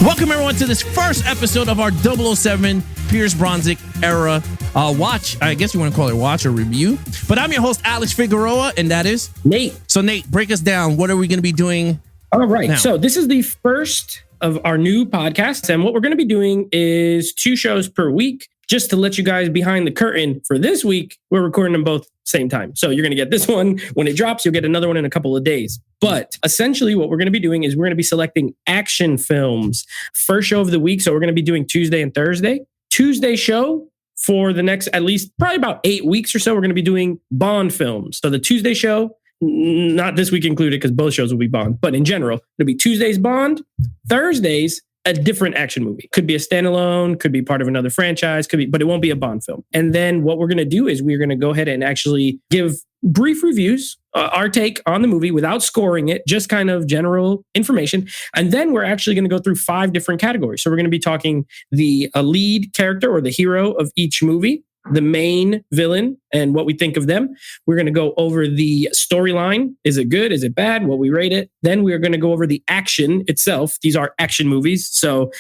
Welcome everyone to this first episode of our 007 Pierce Brosnan era watch. I guess you want to call it watch or review. But I'm your host, Alex Figueroa, and that is Nate. So Nate, break us down. What are we going to be doing? All right. now? So this is the first of our new podcasts. And what we're going to be doing is 2 shows per week. Just to let you guys behind the curtain for this week, we're recording them both same time. So you're going to get this one when it drops. You'll get another one in a couple of days. But essentially what we're going to be doing is we're going to be selecting action films. First show of the week. So we're going to be doing Tuesday and Thursday. Tuesday show for the next at least probably about 8 weeks or so. We're going to be doing Bond films. So the Tuesday show, not this week included because both shows will be Bond. But in general, it'll be Tuesdays Bond, Thursdays a different action movie. Could be a standalone, could be part of another franchise, could be, but it won't be a Bond film. And then what we're going to do is we're going to go ahead and actually give brief reviews, our take on the movie without scoring it, just kind of general information. And then we're actually going to go through 5 different categories. So we're going to be talking the lead character or the hero of each movie, the main villain and what we think of them. We're going to go over the storyline. Is it good? Is it bad? What we rate it. Then we're going to go over the action itself. These are action movies. So,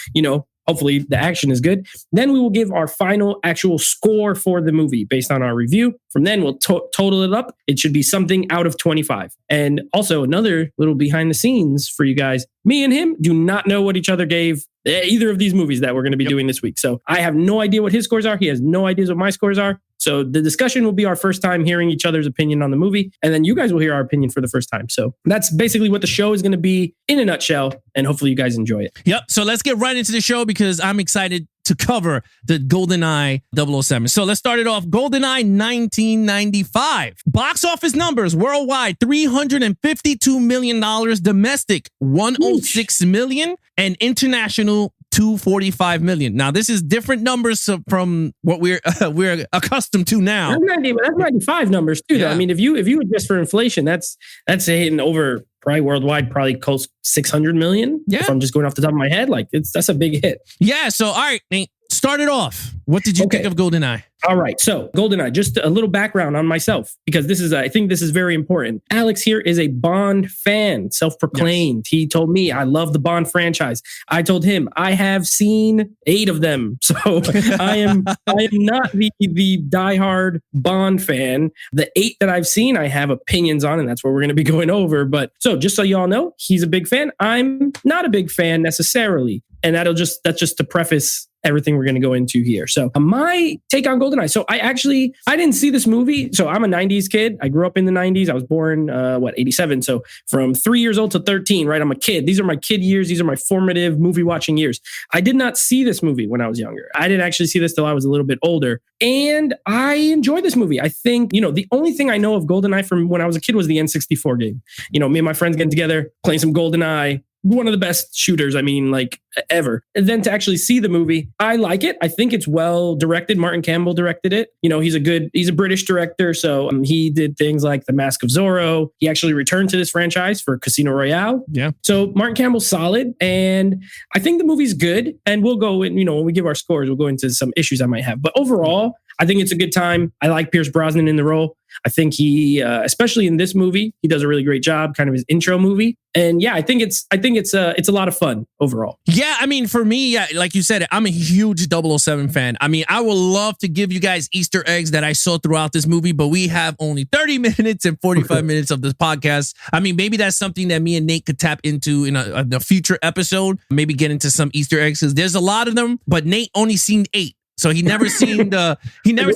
hopefully the action is good. Then we will give our final actual score for the movie based on our review. From then we'll total it up. It should be something out of 25. And also another little behind the scenes for you guys. Me and him do not know what each other gave either of these movies that we're going to be doing this week. So I have no idea what his scores are. He has no idea what my scores are. So the discussion will be our first time hearing each other's opinion on the movie. And then you guys will hear our opinion for the first time. So that's basically what the show is going to be in a nutshell. And hopefully you guys enjoy it. Yep. So let's get right into the show because I'm excited to cover the Goldeneye 007. So let's start it off. Goldeneye 1995. Box office numbers worldwide, $352 million. Domestic, $106 million. And international, $245 million. Now, this is different numbers from what we're accustomed to now. That's 95 numbers too, though. I mean, if you adjust for inflation, that's hitting over probably worldwide, probably close 600 million. Yeah. If I'm just going off the top of my head, that's a big hit. Yeah. So, all right, Nate, start it off. What did you think of Goldeneye? All right. So Goldeneye, just a little background on myself, because I think this is very important. Alex here is a Bond fan, self-proclaimed. Yes. He told me, I love the Bond franchise. I told him I have seen 8 of them. So I am not the diehard Bond fan. The 8 that I've seen, I have opinions on, and that's what we're going to be going over. But so just so you all know, he's a big fan. I'm not a big fan necessarily. And that's just to preface everything we're going to go into here. So my take on Goldeneye. So I didn't see this movie. So I'm a 90s kid. I grew up in the 90s. I was born, 87. So from 3 years old to 13, right? I'm a kid. These are my kid years. These are my formative movie watching years. I did not see this movie when I was younger. I didn't actually see this till I was a little bit older. And I enjoyed this movie. I think, the only thing I know of Goldeneye from when I was a kid was the N64 game. Me and my friends getting together, playing some Goldeneye. One of the best shooters, ever. And then to actually see the movie, I like it. I think it's well directed. Martin Campbell directed it. He's a British director. So he did things like The Mask of Zorro. He actually returned to this franchise for Casino Royale. Yeah. So Martin Campbell's solid. And I think the movie's good. And we'll go in, when we give our scores, we'll go into some issues I might have. But overall, I think it's a good time. I like Pierce Brosnan in the role. I think he, especially in this movie, he does a really great job. Kind of his intro movie, and I think it's a lot of fun overall. Yeah, for me, like you said, I'm a huge 007 fan. I would love to give you guys Easter eggs that I saw throughout this movie, but we have only 30 minutes and 45 minutes of this podcast. Maybe that's something that me and Nate could tap into in a future episode. Maybe get into some Easter eggs because there's a lot of them, but Nate only seen 8. So he never seen he never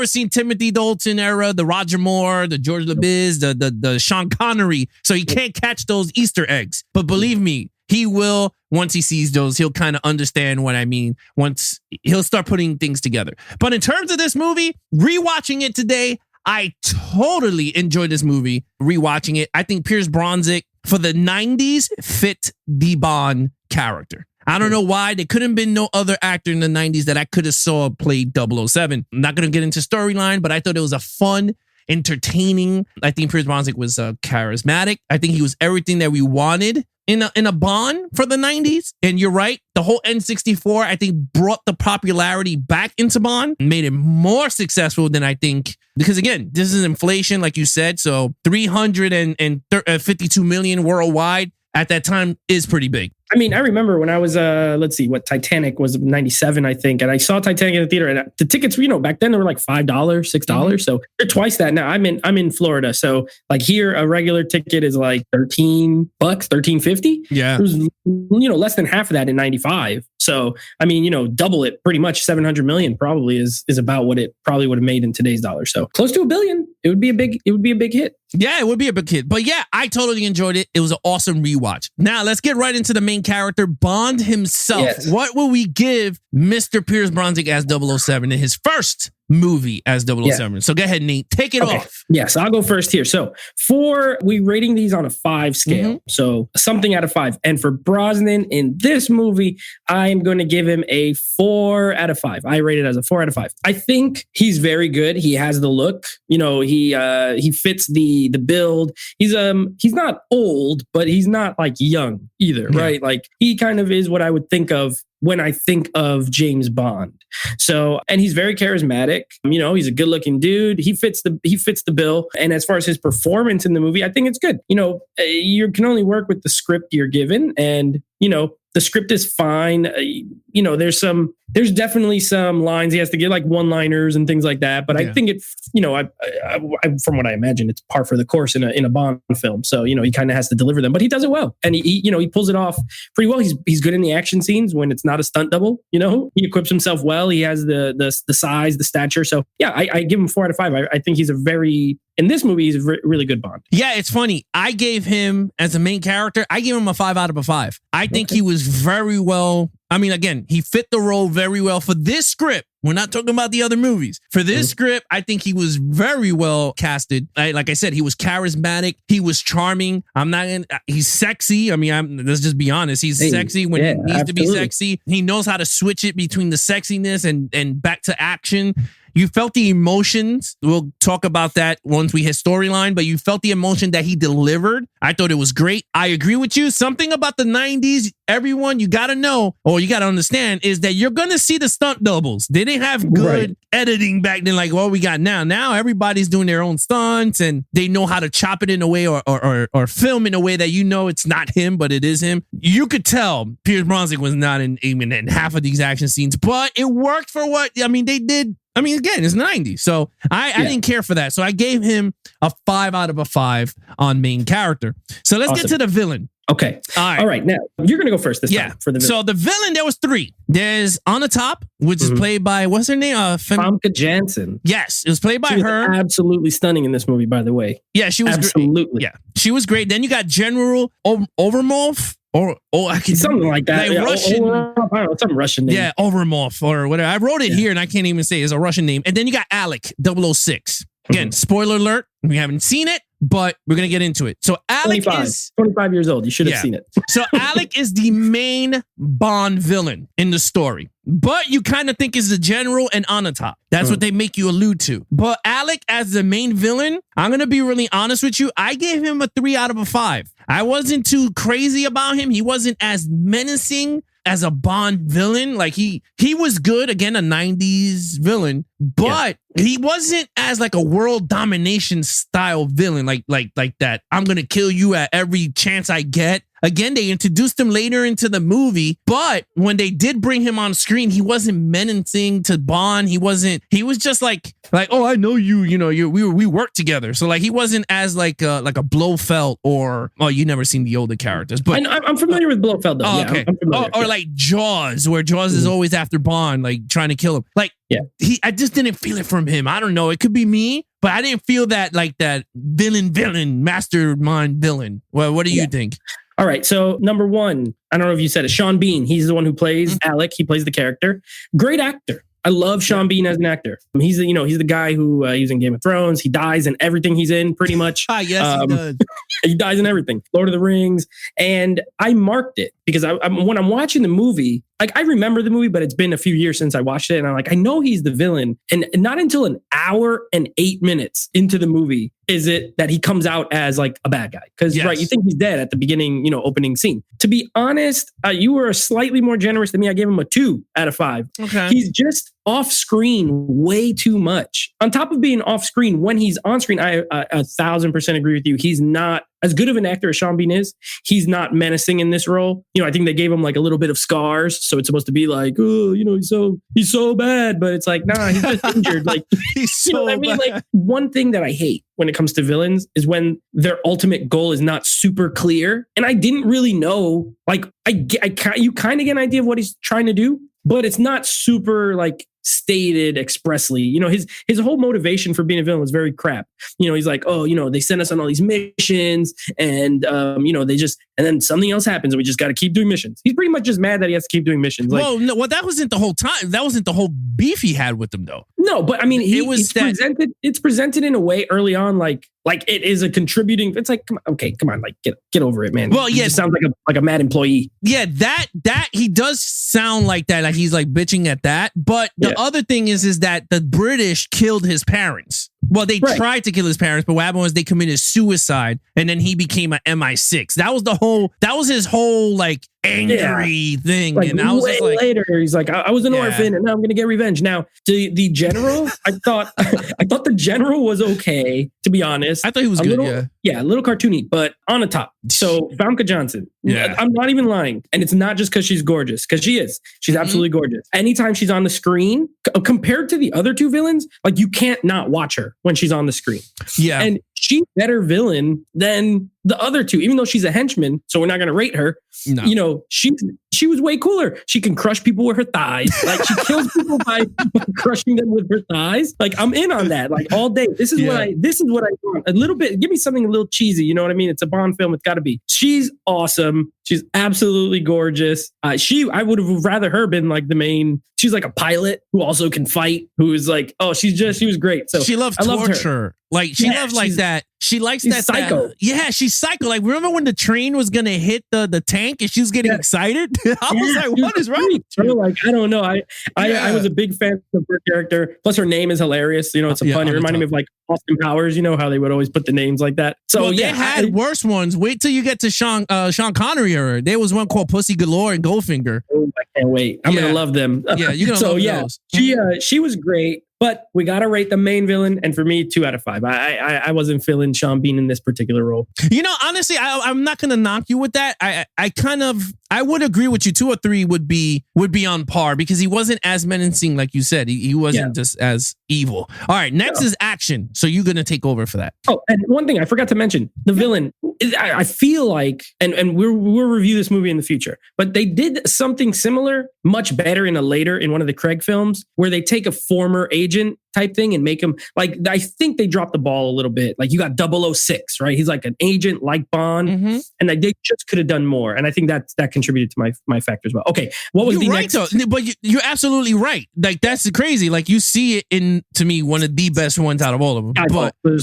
seen Timothy Dalton era, the Roger Moore, the George LeBiz, the Sean Connery. So he can't catch those Easter eggs. But believe me, he will. Once he sees those, he'll kind of understand what I mean. Once he'll start putting things together. But in terms of this movie, rewatching it today, I totally enjoyed this movie. Rewatching it, I think Pierce Brosnan for the 90s fit the Bond character. I don't know why. There couldn't have been no other actor in the 90s that I could have saw play 007. I'm not going to get into storyline, but I thought it was a fun, entertaining. I think Pierce Brosnan was charismatic. I think he was everything that we wanted in a Bond for the 90s. And you're right. The whole N64, I think, brought the popularity back into Bond, made it more successful than I think. Because again, this is inflation, like you said. So 352 million worldwide at that time is pretty big. I mean, I remember when I was, let's see, what Titanic was 97, I think. And I saw Titanic in the theater and the tickets, back then they were like $5, $6. So they're twice that now. I'm in Florida. So like here, a regular ticket is like $13, $13.50. Yeah. It was, less than half of that in 95. So, I mean, double it pretty much. 700 million probably is about what it probably would have made in today's dollars. So close to $1 billion. It would be a big hit. Yeah, it would be a big hit. But yeah, I totally enjoyed it. It was an awesome rewatch. Now let's get right into the main character, Bond himself. Yes. What will we give Mr. Pierce Brosnan as 007 in his first movie as 007? Yeah. So go ahead, Nate. Take it off. Yes, I'll go first here. So we rating these on a 5 scale. Mm-hmm. So something out of 5. And for Brosnan in this movie, I'm going to give him a 4 out of 5. I rate it as a 4 out of 5. I think he's very good. He has the look. He fits the build. He's not old, but he's not like young either, right? Like he kind of is what I would think of when I think of James Bond. So, and he's very charismatic. He's a good looking dude. He fits the bill. And as far as his performance in the movie, I think it's good. You can only work with the script you're given, and the script is fine. There's definitely some lines he has to get, like one-liners and things like that. But I think from what I imagine, it's par for the course in a Bond film. So he kind of has to deliver them, but he does it well, and he pulls it off pretty well. He's good in the action scenes when it's not a stunt double. He equips himself well. He has the size, the stature. So yeah, I give him 4 out of 5. I think he's in this movie, he's a really good Bond. Yeah, it's funny. I gave him, as a main character, I gave him a 5 out of 5. I think he was very well. I mean, again, he fit the role very well for this script. We're not talking about the other movies. For this script, I think he was very well casted. Like I said, he was charismatic. He was charming. He's sexy. I mean, let's just be honest. He's sexy when he needs to be sexy. He knows how to switch it between the sexiness and back to action. You felt the emotions. We'll talk about that once we hit storyline, but you felt the emotion that he delivered. I thought it was great. I agree with you. Something about the 90s, everyone, you got to know, or you got to understand, is that you're going to see the stunt doubles. They didn't have good editing back then like what we got now. Now everybody's doing their own stunts, and they know how to chop it in a way or film in a way that it's not him, but it is him. You could tell Pierce Brosnan was not even in half of these action scenes, but it worked for what, they did. I mean, again, it's 90. So I didn't care for that. So I gave him a 5 out of 5 on main character. So let's get to the villain. Okay. All right. Now, you're going to go first this time for the villain. So the villain, there was 3. There's On the Top, which is played by, what's her name? Famke Janssen. Yes, it was played by her. Absolutely stunning in this movie, by the way. Yeah, she was absolutely great. Yeah, she was great. Then you got General Overmolf. I can something like that. Like Russian. I don't know, some Russian name. Yeah, Overmolf or whatever. I wrote it here and I can't even say it. It's a Russian name. And then you got Alec 006. Again, spoiler alert. We haven't seen it, but we're going to get into it. So Alec is 25 years old. You should have seen it. So Alec is the main Bond villain in the story, but you kind of think is the general and On the Top. That's what they make you allude to. But Alec as the main villain, I'm going to be really honest with you. I gave him a 3 out of 5. I wasn't too crazy about him. He wasn't as menacing as a Bond villain. Like he was good, again, a 90s villain, but he wasn't as like a world domination style villain, like that. I'm going to kill you at every chance I get. Again, they introduced him later into the movie, but when they did bring him on screen, he wasn't menacing to Bond. He was just like, oh, I know you, we worked together. So like, he wasn't as like a Blofeld or, you never seen the older characters, but I'm familiar with Blofeld though. Oh, okay. I'm familiar. Or like Jaws, where Jaws is always after Bond, like trying to kill him. Like, I just didn't feel it from him. I don't know. It could be me, but I didn't feel that like that villain, mastermind villain. Well, what do you think? All right. So number 1, I don't know if you said it, Sean Bean. He's the one who plays Alec. He plays the character. Great actor. I love Sean Bean as an actor. He's the guy who he's in Game of Thrones. He dies in everything he's in, pretty much. Yes, he does. He dies in everything. Lord of the Rings. And I marked it because when I'm watching the movie, like I remember the movie, but it's been a few years since I watched it. And I'm like, I know he's the villain. And not until an hour and 8 minutes into the movie is it that he comes out as like a bad guy. Because right, you think he's dead at the beginning, opening scene. To be honest, you were slightly more generous than me. I gave him a 2 out of 5. Okay. off screen way too much. On top of being off screen, when he's on screen, I 1,000% agree with you. He's not as good of an actor as Sean Bean is. He's not menacing in this role. I think they gave him like a little bit of scars, so it's supposed to be like, oh, he's so bad, but it's like, nah, he's just injured. Like, He's so I mean, bad. like, one thing that I hate when it comes to villains is when their ultimate goal is not super clear, and I didn't really know. Like, you kind of get an idea of what he's trying to do, but it's not super like stated expressly. His whole motivation for being a villain was very crap. He's like, oh, they send us on all these missions, and and then something else happens, and we just got to keep doing missions. He's pretty much just mad that he has to keep doing missions. Like, well, that wasn't the whole time. That wasn't the whole beef he had with them, though. No, but I mean, it's presented in a way early on, like it is a contributing. It's like, come on, like get over it, man. Well, yeah, it sounds like a mad employee. Yeah, that he does sound like that, like he's like bitching at that. But the other thing is that the British killed his parents. Well, they tried to kill his parents, but what happened was they committed suicide, and then he became an MI6. That was his whole like angry thing. Like, and I was just like, later, he's like, I was an orphan, and now I'm gonna get revenge. Now, the general, I thought the general was okay, to be honest. I thought he was good. A little cartoony, but on the top. So Famke Johnson, I'm not even lying, and it's not just because she's gorgeous, because she is. She's absolutely gorgeous. Anytime she's on the screen, compared to the other two villains, like you can't not watch her when she's on the screen. Yeah, and she's better villain than the other two, even though she's a henchman. So we're not going to rate her. No. She was way cooler. She can crush people with her thighs. Like, she kills people by crushing them with her thighs. Like, I'm in on that. Like, all day. This is what I want. A little bit. Give me something a little cheesy. You know what I mean? It's a Bond film. It's got to be. She's awesome. She's absolutely gorgeous. I would have rather her been like the main. She's like a pilot who also can fight. Who is like, she was great. So she loves torture. Like, she loves like that. She likes that. Psycho. She's psycho. Like, remember when the train was gonna hit the tank and she was getting excited? I was like, what is wrong? Like, I don't know. I was a big fan of her character. Plus, her name is hilarious. It's a pun. It reminded me of like Austin Powers. How they would always put the names like that. So they had worse ones. Wait till you get to Sean Connery era. There was one called Pussy Galore and Goldfinger. Oh, I can't wait. I'm gonna love them. Yeah, you're gonna love those. She was great. But we got to rate the main villain. And for me, 2 out of 5. I wasn't feeling Sean Bean in this particular role. Honestly, I'm not going to knock you with that. I would agree with you. 2 or 3 would be on par because he wasn't as menacing, like you said. He wasn't just as evil. All right, next is action. So you're going to take over for that. Oh, and one thing I forgot to mention, the villain. I feel like, and we'll review this movie in the future, but they did something similar, much better in one of the Craig films, where they take a former agent type thing and make him like, I think they dropped the ball a little bit. Like, you got 006, right? He's like an agent like Bond, and they just could have done more. And I think that contributed to my factor as well. Okay, what was the next? Though, but you're absolutely right. Like, that's crazy. Like, you see it in, to me, one of the best ones out of all of them. Skyfall. But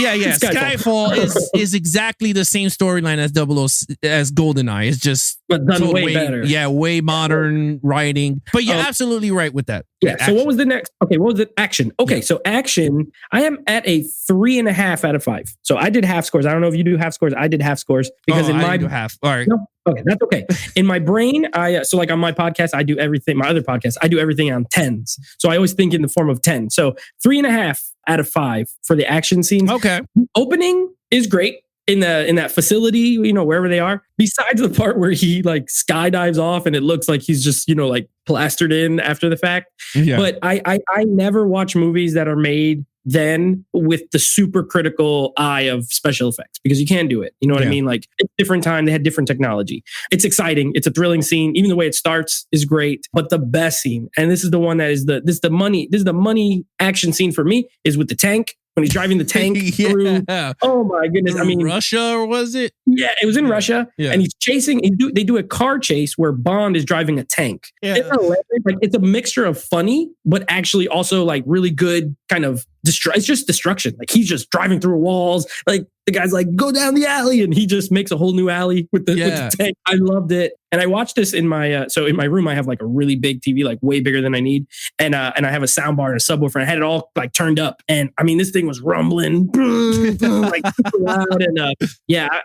Skyfall is exactly the same storyline as Goldeneye. It's just done way better. Yeah, way modern writing. But you're absolutely right with that. Yeah. So what was the next? Okay, what was it? Action. Okay, so action. I am at a 3.5 out of 5. So I did half scores. I don't know if you do half scores. I did half scores because I do half. All right. No, okay, that's okay. In my brain, so like on my podcast, I do everything. My other podcast, I do everything on 10s. So I always think in the form of 10. So 3.5 out of 5 for the action scenes. Okay. The opening is great. In that facility, wherever they are, besides the part where he like skydives off and it looks like he's just, like plastered in after the fact. Yeah. But I never watch movies that are made then with the super critical eye of special effects, because you can do it. You know what I mean? Like, it's different time. They had different technology. It's exciting. It's a thrilling scene. Even the way it starts is great. But the best scene, and this is the one that is this is the money action scene for me, is with the tank. When he's driving the tank through, oh my goodness! I mean, Russia, or was it? Yeah, it was in Russia, and he's chasing. They do a car chase where Bond is driving a tank. Yeah. It's hilarious. Like, it's a mixture of funny, but actually also like really good kind of it's just destruction. Like, he's just driving through walls. Like, the guy's like, go down the alley, and he just makes a whole new alley with the tank. I loved it. And I watched this in my in my room. I have like a really big TV, like way bigger than I need, and I have a sound bar and a subwoofer. And I had it all like turned up, and I mean, this thing was rumbling, like super loud. And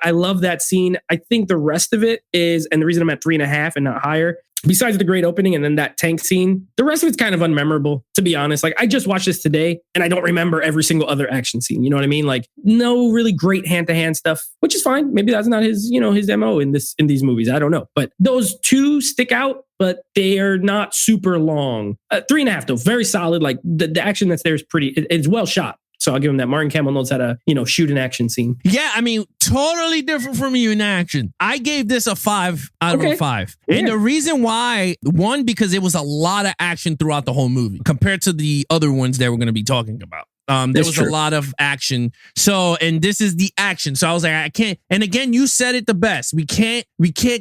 I love that scene. I think the rest of it is, and the reason I'm at 3.5 and not higher besides the great opening and then that tank scene, the rest of it's kind of unmemorable, to be honest. Like, I just watched this today and I don't remember every single other action scene. You know what I mean? Like, no really great hand-to-hand stuff, which is fine. Maybe that's not his, his MO in these movies. I don't know. But those two stick out, but they are not super long. 3.5 though, very solid. Like, the action that's there is it's well shot. So I'll give him that. Martin Campbell knows how to, shoot an action scene. Yeah, I mean, totally different from you in action. I gave this a 5 out of a 5. Yeah. And the reason why, one, because it was a lot of action throughout the whole movie compared to the other ones that we're going to be talking about. There was a lot of action. So, and this is the action. So I was like, I can't. And again, you said it the best. We can't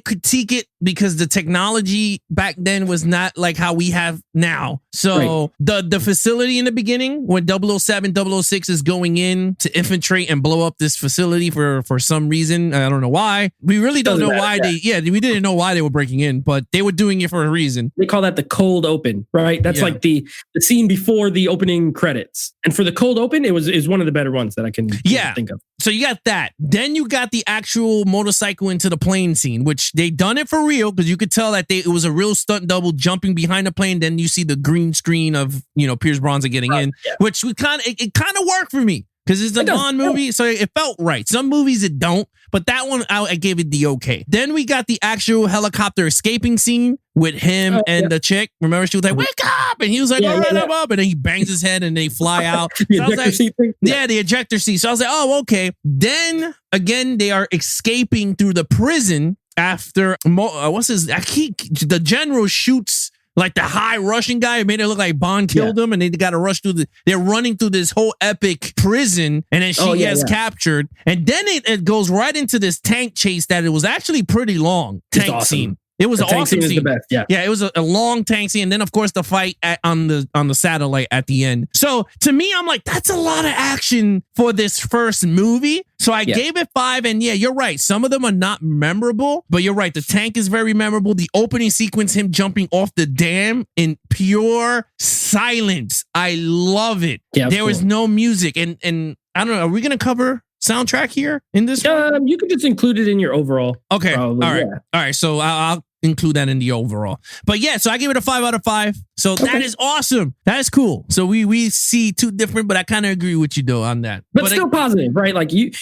critique it because the technology back then was not like how we have now. So the facility in the beginning when 007, 006 is going in to infiltrate and blow up this facility for some reason. I don't know why. We really don't know why we didn't know why they were breaking in, but they were doing it for a reason. They call that the cold open, right? That's like the scene before the opening credits. And for the cold open, is one of the better ones that I can think of. So you got that. Then you got the actual motorcycle into the plane scene, which they done it for real because you could tell that it was a real stunt double jumping behind the plane. Then you see the green screen of Pierce Brosnan getting in, which it kind of worked for me. Because it's a Bond movie, so it felt right. Some movies it don't, but that one I gave it the okay. Then we got the actual helicopter escaping scene with him and the chick. Remember, she was like, "Wake up!" And he was like, "All right, I'm up." And then he bangs his head and they fly out. The ejector seat thing? Yeah, the ejector seat. So I was like, "Oh, okay." Then again, they are escaping through the prison after the general shoots. Like the high Russian guy, it made it look like Bond killed him, and they got to rush they're running through this whole epic prison, and then she gets captured. And then it goes right into this tank chase that it was actually pretty long. Tank scene. It was an awesome scene. The best, yeah, it was a long tank scene, and then of course the fight on the satellite at the end. So to me, I'm like, that's a lot of action for this first movie. So I gave it 5, and you're right. Some of them are not memorable, but you're right. The tank is very memorable. The opening sequence, him jumping off the dam in pure silence. I love it. Yeah, there was no music, and I don't know. Are we gonna cover soundtrack here in this one? You could just include it in your overall. Okay. Probably. All right. So I'll include that in the overall. But so I give it a 5 out of 5. So that is awesome. That is cool. So we see two different, but I kind of agree with you though on that. But still positive, right? Like you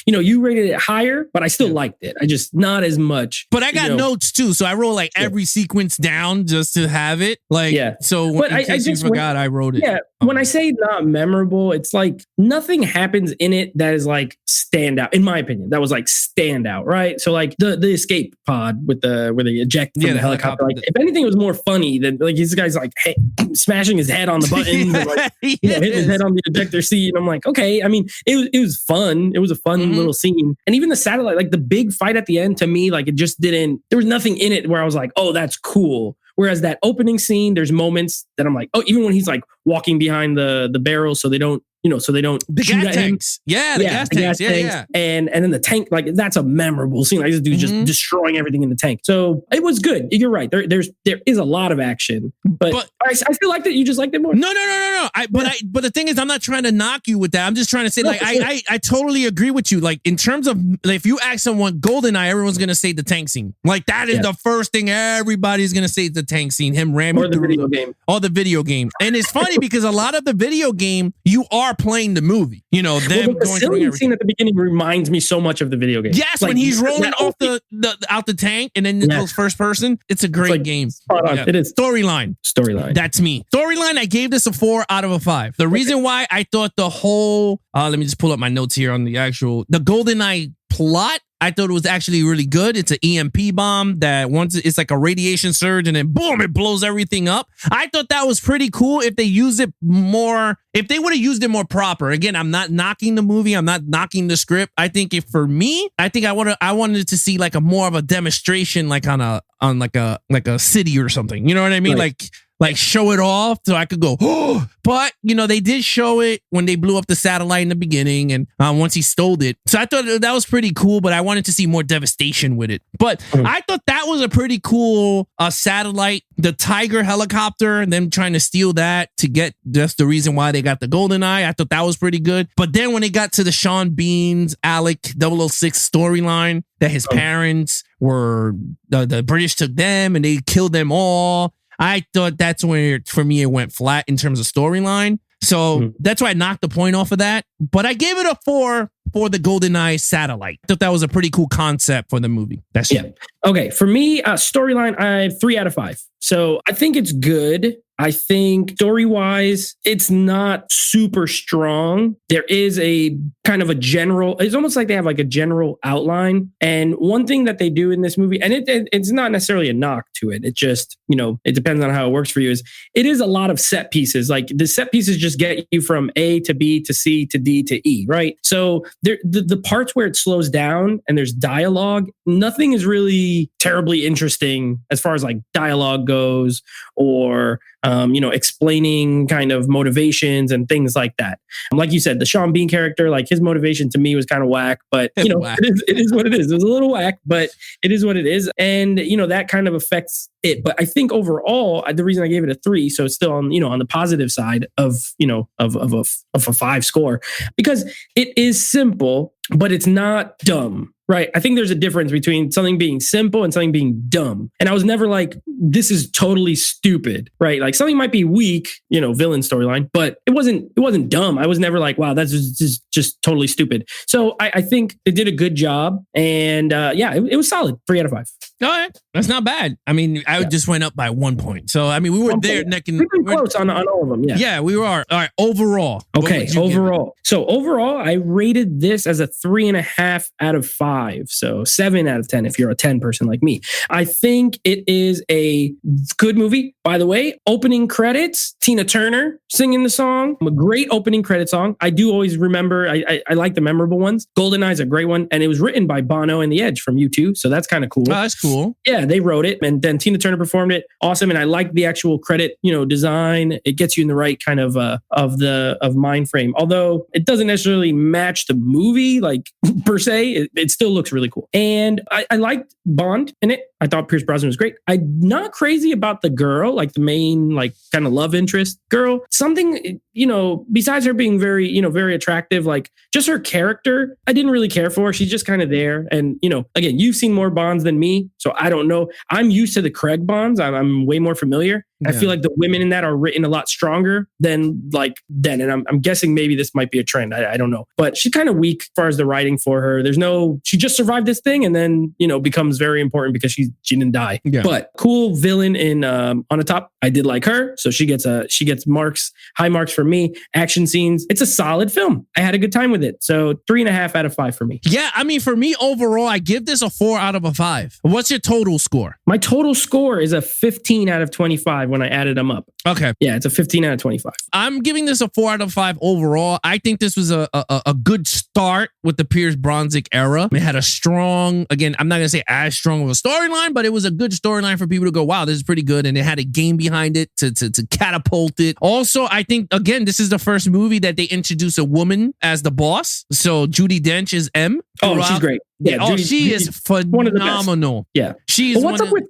rated it higher, but I still liked it. I just not as much. But I got notes too, so I wrote like every sequence down just to have it. Like so. But in case you forgot, I wrote it. Yeah. When I say not memorable, it's like nothing happens in it that is like stand out. In my opinion, that was like stand out, right? So like the escape pod with where they eject from the helicopter. Like if anything, it was more funny than like these guys like smashing his head on the buttons, and, like, hitting his head on the ejector seat. And I'm like, okay. I mean, it was fun. It was a fun little scene. And even the satellite, like the big fight at the end, to me, like it just didn't. There was nothing in it where I was like, oh, that's cool. Whereas that opening scene, there's moments that I'm like, oh, even when he's like walking behind the barrel, so they don't. The gas tanks. Yeah, the gas tanks. Yeah. And then the tank, like that's a memorable scene. Like this dude just destroying everything in the tank. So it was good. You're right. There is a lot of action, but I still liked it. You just liked it more. No. But the thing is, I'm not trying to knock you with that. I'm just trying to say, like, I totally agree with you. Like in terms of, like, if you ask someone Goldeneye, everyone's gonna say the tank scene. Like that is the first thing everybody's gonna say is the tank scene. Him ramming through the video game. And it's funny because a lot of the video game, you are playing the movie, them the going through everything. Scene at the beginning reminds me so much of the video game. Yes, like, when he's rolling off out the tank and then it goes first person. It's a great game. It is. Storyline. That's me. Storyline. I gave this a 4 out of a 5. The reason why I thought the whole let me just pull up my notes here on the Goldeneye plot. I thought it was actually really good. It's an EMP bomb that once it's like a radiation surge and then boom, it blows everything up. I thought that was pretty cool if they used it more, if they would have used it more proper. Again, I'm not knocking the movie. I'm not knocking the script. I think I wanted to see like a more of a demonstration, like on a city or something. You know what I mean? Right. like show it off so I could go, oh, but they did show it when they blew up the satellite in the beginning and once he stole it. So I thought that was pretty cool, but I wanted to see more devastation with it. But I thought that was a pretty cool satellite, the Tiger helicopter, and them trying to steal that to get just the reason why they got the Goldeneye. I thought that was pretty good. But then when it got to the Sean Bean's Alec 006 storyline, that his parents were, the British took them and they killed them all. I thought that's where, for me, it went flat in terms of storyline. So that's why I knocked the point off of that. But I gave it a 4 for the Goldeneye satellite. I thought that was a pretty cool concept for the movie. That's it. Okay. For me, storyline, I have 3 out of 5. So I think it's good. I think story-wise, it's not super strong. There is a kind of a general, it's almost like they have like a general outline. And one thing that they do in this movie, and it's not necessarily a knock to it. It just, it depends on how it works for you, is it is a lot of set pieces. Like the set pieces just get you from A to B to C to D to E, right? So the parts where it slows down and there's dialogue, nothing is really terribly interesting as far as like dialogue goes or explaining kind of motivations and things like that. Like you said, the Sean Bean character, like his motivation to me was kind of whack, but it is what it is. It was a little whack, but it is what it is. And, that kind of affects it. But I think overall, the reason I gave it a 3, so it's still on the positive side of a 5 score, because it is simple, but it's not dumb. Right. I think there's a difference between something being simple and something being dumb. And I was never like, this is totally stupid. Right. Like something might be weak, villain storyline, but it wasn't dumb. I was never like, wow, that's just totally stupid. So I think they did a good job. And it was solid. 3 out of 5. All right. That's not bad. I mean, I just went up by 1 point. So, I mean, we were there neck and close on all of them. Yeah. Yeah, we were. All right. Overall. Okay. Overall. So overall, I rated this as a 3.5 out of 5. So 7 out of 10 if you're a 10 person like me. I think it is a good movie. By the way, opening credits, Tina Turner singing the song. A great opening credit song. I do always remember, I like the memorable ones. Goldeneye is a great one. And it was written by Bono and The Edge from U2. So that's kind of cool. Oh, that's cool. Yeah, they wrote it. And then Tina Turner performed it. Awesome. And I like the actual credit, design. It gets you in the right kind of mind frame. Although it doesn't necessarily match the movie, like per se, it still looks really cool. And I liked Bond in it. I thought Pierce Brosnan was great. I'm not crazy about the girl, like the main, like kind of love interest girl. Something, besides her being very, very attractive, like just her character, I didn't really care for. She's just kind of there. And, again, you've seen more Bonds than me. So I don't know. I'm used to the Craig Bonds. I'm way more familiar. Yeah. I feel like the women in that are written a lot stronger than like then. And I'm guessing maybe this might be a trend. I don't know. But she's kind of weak as far as the writing for her. She just survived this thing and then, becomes very important because she didn't die. Yeah. But cool villain in On the Top. I did like her. So she gets marks, high marks for me. Action scenes. It's a solid film. I had a good time with it. So 3.5 out of 5 for me. Yeah. I mean, for me overall, I give this a 4 out of 5. What's your total score? My total score is a 15 out of 25 when I added them up. Okay. Yeah, it's a 15 out of 25. I'm giving this a 4 out of 5 overall. I think this was a good start with the Pierce Brosnan era. It had a strong, again, I'm not going to say as strong of a storyline, but it was a good storyline for people to go, wow, this is pretty good. And it had a game behind it to catapult it. Also, I think, again, this is the first movie that they introduce a woman as the boss. So Judi Dench is M. Oh, she's great. Yeah, she is phenomenal. Yeah. She's what's up with,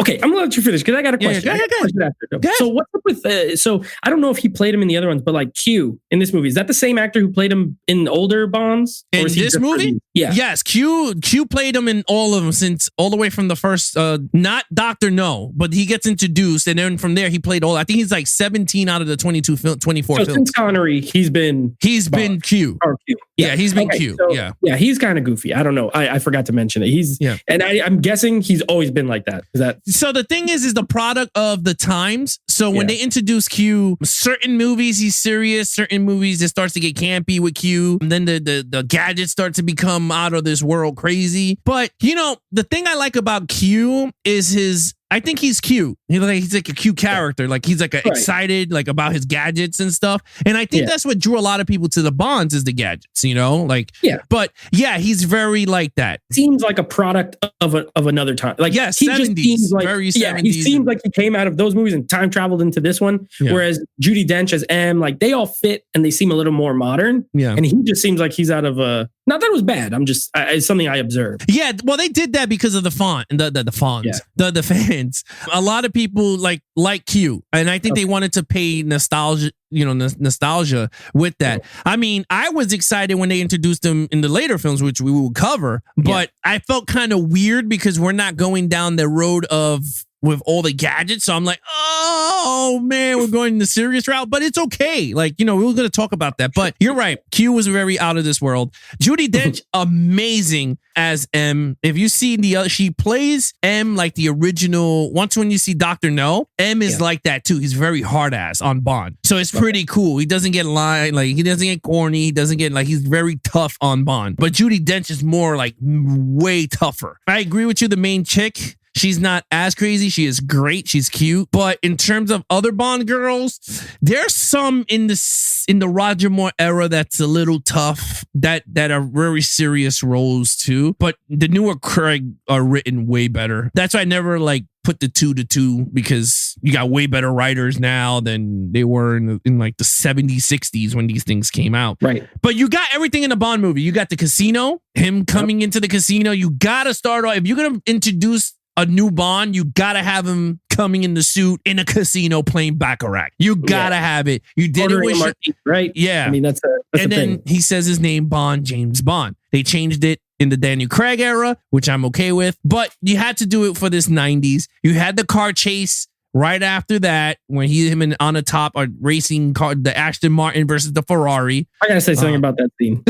okay, I'm gonna let you finish because I got a question. Yeah, go ahead. So what's up with, so I don't know if he played him in the other ones, but like Q in this movie, is that the same actor who played him in older Bonds? In this movie? Yeah. Yes, Q played him in all of them since all the way from the first, not Dr. No, but he gets introduced and then from there he played all, I think he's like 17 out of the 24 films. Since Connery, he's been Q. Or Q. Yeah, he's been Q. So, yeah, he's kind of goofy. I don't know. I forgot to mention it. And I'm guessing he's always been like that. So the thing is the product of the times. So when they introduce Q, certain movies he's serious, certain movies it starts to get campy with Q, and then the gadgets start to become out of this world crazy. But the thing I like about Q is his I think he's cute. He's like a cute character. Like he's like excited like about his gadgets and stuff. And I think that's what drew a lot of people to the Bonds is the gadgets, you know? Like but yeah, he's very like that. Seems like a product of another time. Like he 70s, just seems like very 70s. he seems like he came out of those movies and time traveled into this one. Yeah. Whereas Judi Dench as M, like they all fit and they seem a little more modern. Yeah. And he just seems like he's out of a not that it was bad. I'm just it's something I observed. Yeah, well, they did that because of the font and the fonts, the fans. A lot of people like Q, and I think they wanted to pay nostalgia with that. I mean, I was excited when they introduced him in the later films, which we will cover, but I felt kind of weird because we're not going down the road of with all the gadgets. So I'm like, oh man, we're going the serious route, but it's okay. Like, you know, we were going to talk about that, but you're right. Q was very out of this world. Judi Dench, amazing as M. If you see she plays M like the original. Once when you see Dr. No, M is like that too. He's very hard ass on Bond. So it's pretty cool. He doesn't get he doesn't get corny. He doesn't get he's very tough on Bond. But Judi Dench is more like way tougher. I agree with you. The main chick, she's not as crazy. She is great. She's cute. But in terms of other Bond girls, there's some in the Roger Moore era that's a little tough, that are very serious roles too. But the newer Craig are written way better. That's why I never put the 2 to 2, because you got way better writers now than they were in like the 70s, 60s when these things came out. Right. But you got everything in a Bond movie. You got the casino, him coming into the casino. You got to start off, if you're going to introduce a new Bond, you gotta have him coming in the suit in a casino playing Baccarat. You gotta have it. You did it with right? Yeah. I mean, that's and then he says his name, Bond, James Bond. They changed it in the Daniel Craig era, which I'm okay with, but you had to do it for this 90s. You had the car chase right after that when him on the top are racing car, the Aston Martin versus the Ferrari. I gotta say something about that scene.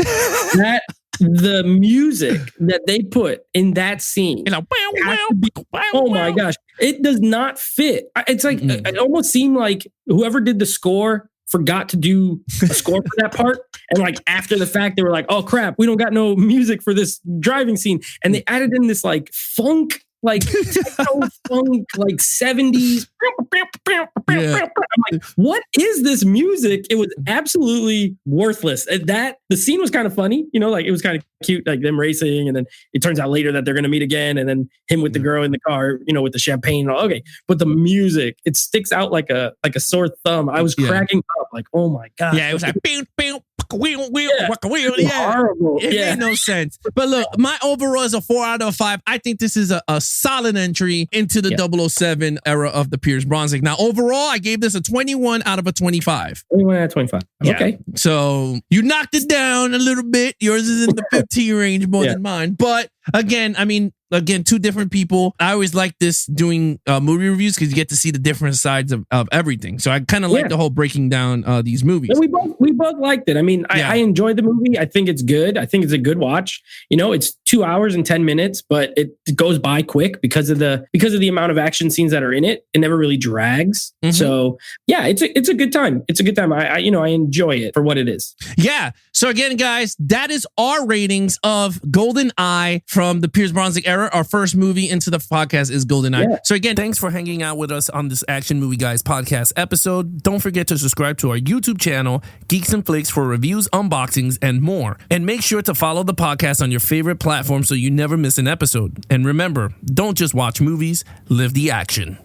The music that they put in that scene, oh my gosh, it does not fit. It's like it almost seemed like whoever did the score forgot to do a score for that part, and after the fact they were like, oh crap, we don't got no music for this driving scene, and they added in this funk, techno funk, 70s. I'm like, what is this music? It was absolutely worthless. The scene was kind of funny, it was kind of cute, them racing, and then it turns out later that they're going to meet again, and then him with the girl in the car, with the champagne. Okay, but the music, it sticks out like a sore thumb. I was cracking up, oh my god. Yeah, it was like horrible. It made no sense. But look, my overall is a 4 out of 5. I think this is a solid entry into the 007 era of the Pierce Brosnan. Now, overall, I gave this a 21 out of a 25. 21 out of 25. Yeah. Okay. So you knocked it down a little bit. Yours is in the 15 range more than mine. But again, two different people. I always like this doing movie reviews because you get to see the different sides of everything. So I kind of like the whole breaking down these movies. And we both liked it. I mean, I enjoyed the movie. I think it's good. I think it's a good watch. It's 2 hours and 10 minutes, but it goes by quick because of the amount of action scenes that are in it. It never really drags. Mm-hmm. So yeah, it's a good time. It's a good time. I enjoy it for what it is. Yeah. So again, guys, that is our ratings of Goldeneye from the Pierce Brosnan era. Our first movie into the podcast is Goldeneye. Yeah. So again, thanks for hanging out with us on this Action Movie Guys podcast episode. Don't forget to subscribe to our YouTube channel, Geeks and Flicks, for reviews, unboxings, and more. And make sure to follow the podcast on your favorite platform so you never miss an episode. And remember, don't just watch movies, live the action.